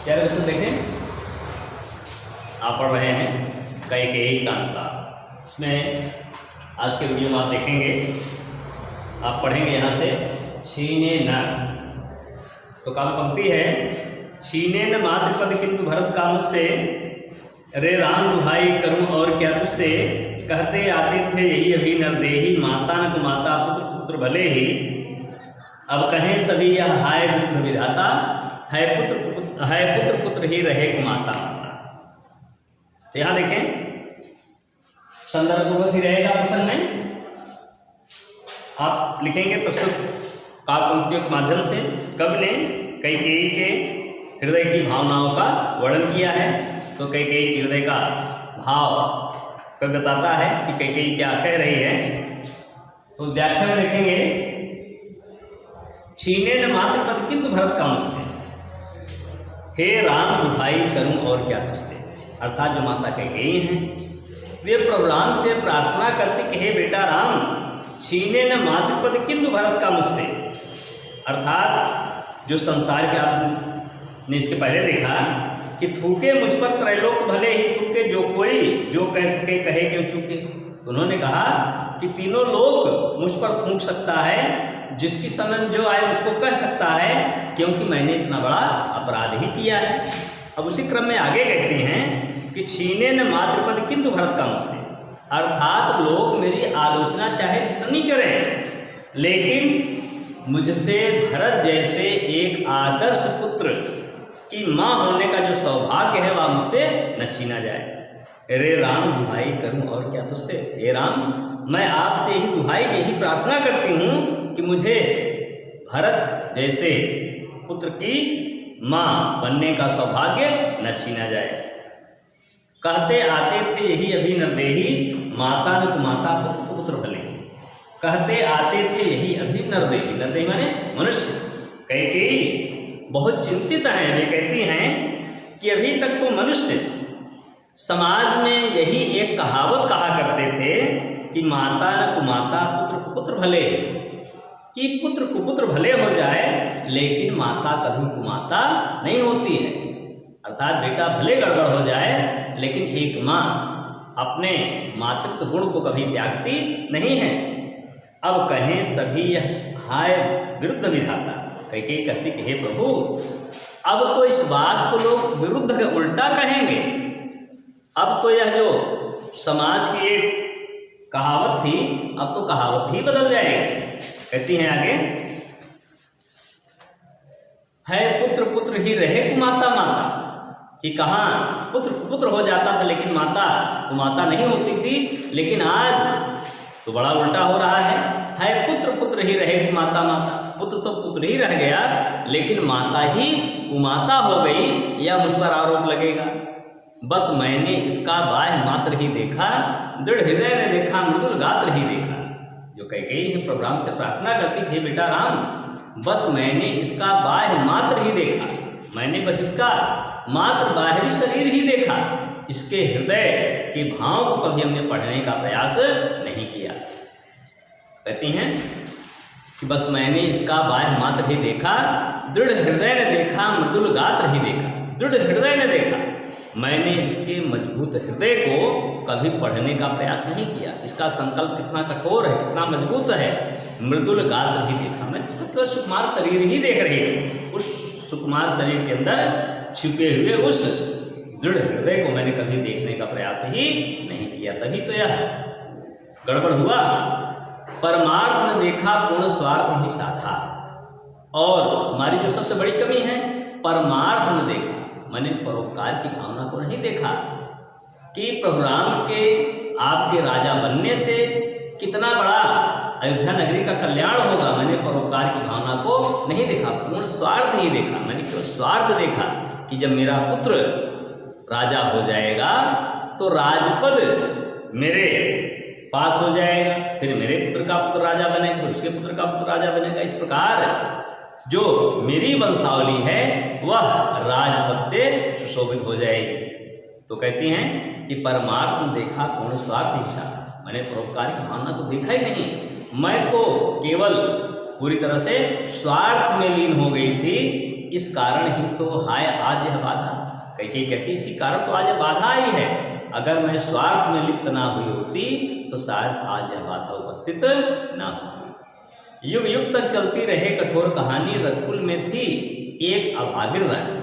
प्यारे दोस्तों देखें, आप पढ़ रहे हैं कैकेयी कांता। इसमें आज के वीडियो में आप देखेंगे, आप पढ़ेंगे यहाँ से छीने न। तो काव्य पंक्ति है, छीने न मातृपद किंतु भरत का मुझसे, रे राम दुहाई करूं और क्या तुझसे, कहते आते थे यही अभी नरदेही, माता न कुमाता पुत्र पुत्र भले ही, अब कहें सभी यह हाय वृद्ध विधाता, है पुत्र पुत्र ही रहे कुमाता माता। तो यहाँ देखें संदर्भ पूर्वक ही रहेगा प्रसंग में। आप लिखेंगे प्रस्तुत काव्य पंक्तियों के माध्यम से कवि ने कैकेयी के हृदय की भावनाओं का वर्णन किया है। तो कैकेयी के हृदय का भाव कवि बताता है कि कैकेयी क्या कह रही है। तो व्याख्या में देखेंगे, छीने न मातृपद किंतु भरत का मुझसे, हे राम दुहाई करूं और क्या तुझसे। अर्थात जो माता कैकेयी हैं वे प्रभु राम से प्रार्थना करती कि हे बेटा राम, छीने न मातृपद किंतु भरत का मुझसे। अर्थात जो संसार के आपने इसके पहले देखा कि थूके मुझ पर त्रैलोक भले ही थूके, जो कोई जो कह सके कहे क्यों चूके। तो उन्होंने कहा कि तीनों लोग मुझ पर थूक सकता है, जिसकी समझ जो आए मुझको कह सकता है, क्योंकि मैंने इतना बड़ा अपराध ही किया है। अब उसी क्रम में आगे कहते हैं कि छीने न मातृपद किंतु भरत का मुझसे। अर्थात लोग मेरी आलोचना चाहे जितनी करें, लेकिन मुझसे भरत जैसे एक आदर्श पुत्र की माँ होने का जो सौभाग्य है वह मुझसे न छीना जाए। रे राम दुहाई करूं और क्या तुझसे। हे राम, मैं आपसे ही दुहाई यही प्रार्थना करती हूँ कि मुझे भरत जैसे पुत्र की माँ बनने का सौभाग्य न छीना जाए। कहते आते थे यही अभी नरदेही, माता न कुमाता पुत्र पुत्र भले। कहते आते थे यही अभी नरदेही, नरदेही माने मनुष्य। कैकेयी बहुत चिंतित हैं। वे कहती हैं कि अभी तक तो मनुष्य समाज में यही एक कहावत कहा करते थे कि माता न कुमाता पुत्र कुपुत्र भले, कि पुत्र कुपुत्र भले हो जाए लेकिन माता कभी कुमाता नहीं होती है। अर्थात बेटा भले गड़बड़ हो जाए लेकिन एक माँ अपने मातृत्व गुण को कभी त्यागती नहीं है। अब कहें सभी यह हाय विरुद्ध विधाता। कैकेयी कहती कि हे प्रभु, अब तो इस बात को लोग विरुद्ध का उल्टा कहेंगे। अब तो यह जो समाज की एक कहावत थी, अब तो कहावत ही बदल जाएगी। कहती हैं आगे, है पुत्र पुत्र ही रहे कुमाता माता, कि कहाँ पुत्र पुत्र हो जाता था लेकिन माता कुमाता नहीं होती थी। लेकिन आज तो बड़ा उल्टा हो रहा है पुत्र पुत्र ही रहे कुमाता माता। पुत्र तो पुत्र ही रह गया लेकिन माता ही कुमाता हो गई, या मुझ पर आरोप लगेगा। बस मैंने इसका बाह्य मात्र ही देखा, दृढ़ हृदय ने देखा, मृदुल गात्र ही देखा। जो कैकेयी है प्रभु राम से प्रार्थना करती थी, बेटा राम, बस मैंने इसका बाह्य मात्र ही देखा, मैंने बस इसका मात्र बाहरी शरीर ही देखा, इसके हृदय के भाव को कभी हमने पढ़ने का प्रयास नहीं किया। कहती हैं कि बस मैंने इसका बाह्य मात्र ही देखा, दृढ़ हृदय ने देखा, मृदुल गात्र ही देखा। दृढ़ हृदय ने देखा, मैंने इसके मजबूत हृदय को कभी पढ़ने का प्रयास नहीं किया। इसका संकल्प कितना कठोर है, कितना मजबूत है। मृदुल गात्र ही देखा, मैं तो केवल सुकुमार शरीर ही देख रही हूँ। उस सुकुमार शरीर के अंदर छिपे हुए उस दृढ़ हृदय को मैंने कभी देखने का प्रयास ही नहीं किया। तभी तो यह गड़बड़ हुआ। परमार्थ ने देखा, पूर्ण स्वार्थ ही साधा। और हमारी जो सबसे बड़ी कमी है, परमार्थ ने देखा, मैंने परोपकार की भावना को नहीं देखा कि प्रभु राम के आपके राजा बनने से कितना बड़ा अयोध्या नगरी का कल्याण होगा। मैंने परोपकार की भावना को नहीं देखा, पूर्ण स्वार्थ ही देखा। मैंने केवल स्वार्थ देखा कि जब मेरा पुत्र राजा हो जाएगा तो राजपद मेरे पास हो जाएगा, फिर मेरे पुत्र का पुत्र राजा बनेगा, उसके पुत्र का पुत्र राजा बनेगा। इस प्रकार जो मेरी वंशावली है वह राजपद से सुशोभित हो जाएगी। तो कहती हैं कि परमार्थ ने देखा, पूर्ण स्वार्थ ही साधा। मैंने परोपकार की भावना को देखा ही नहीं, मैं तो केवल पूरी तरह से स्वार्थ में लीन हो गई थी इस कारण ही तो हाय आज यह बाधा। कैकेयी कहती इसी कारण तो आज यह बाधा आई है, अगर मैं स्वार्थ में लिप्त ना हुई होती तो शायद आज यह बाधा उपस्थित ना होती। युग युग तक चलती रहे कठोर कहानी, रघुकुल में थी एक अभागिन रानी।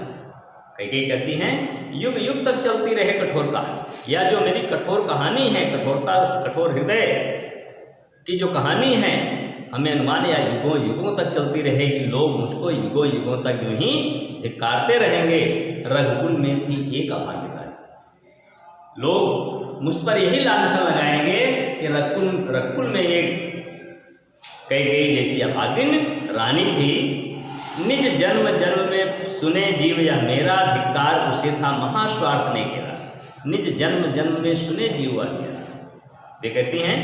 कैकेयी कहती हैं युग युग तक चलती रहे कठोर कहानी, या जो मेरी कठोर कहानी है, कठोर हृदय की जो कहानी है, हमें अनुमान या युगों युगों तक चलती रहेगी, लोग मुझको युगों युगों तक यूं ही धिक्कारते रहेंगे। रघुकुल में थी एक अभागिन रानी, लोग मुझ पर यही लांछन लगाएंगे कि रघुकुल में एक कैकेयी जैसी अभागिन रानी थी। निज जन्म जन्म में सुने जीव यह मेरा, धिक्कार उसे था महास्वार्थ ने घेरा। निज जन्म जन्म में सुने जीव यह मेरा। वे कहती हैं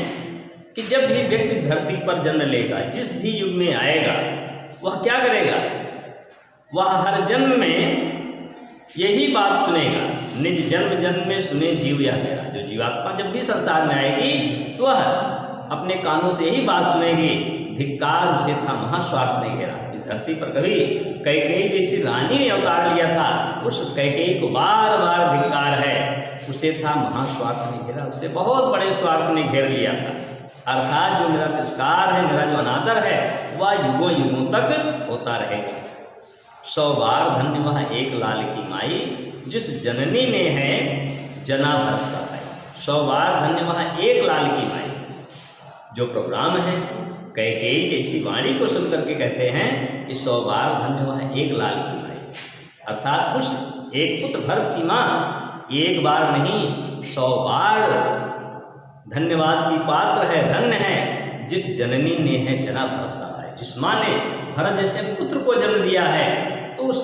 कि जब भी व्यक्ति इस धरती पर जन्म लेगा, जिस भी युग में आएगा, वह क्या करेगा, वह हर जन्म में यही बात सुनेगा, निज जन्म जन्म में सुने जीव यह मेरा। जो जीवात्मा जब भी संसार में आएगी तो वह अपने कानों से यही बात सुनेगी, धिक्कार उसे था महास्वार्थ ने घेरा। इस धरती पर कभी कैकेयी जैसी रानी ने अवतार लिया था, उस कैकेयी को बार बार धिक्कार है, उसे था महास्वार्थ ने घेरा, उसे बहुत बड़े स्वार्थ ने घेर लिया था। अर्थात जो मेरा तिरस्कार है, मेरा जो अनादर है, वह युगों युगों तक होता रहेगा। 100 बार धन्य वह एक लाल की माई, जिस जननी ने है जना भरसा है। 100 बार धन्य वह एक लाल की माई। जो प्रोग्राम है कैकेयी जैसी वाणी को सुन करके कहते हैं कि 100 बार धन्य वह एक लाल की माई, अर्थात उस एक पुत्र भरत की माँ एक बार नहीं 100 बार धन्यवाद की पात्र है, धन्य है, जिस जननी ने है जना भरसा है। जिस माँ ने भरत जैसे पुत्र को जन्म दिया है, तो उस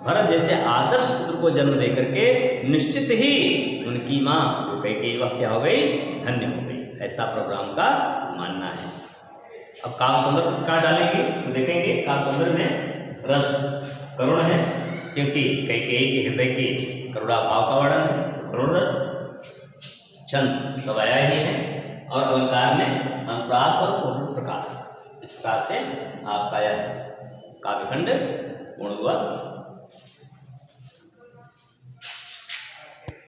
भरत जैसे आदर्श पुत्र को जन्म दे करके निश्चित ही उनकी माँ जो कैकेयी वह क्या हो गई, धन्य हो गई। ऐसा प्रोग्राम का मानना है। अब काव्य सौंदर्य कहाँ डालेंगे तो देखेंगे काव्य सौंदर्य में रस करुण है, क्योंकि कैकेयी के हृदय के करुणा भाव का वर्णन है। करुण रस, छंद गवाया ही है, और अलंकार में अनुप्रास और पूर्ण प्रकाश। इस प्रकार से आपका यह काव्यखंड पूर्ण हुआ।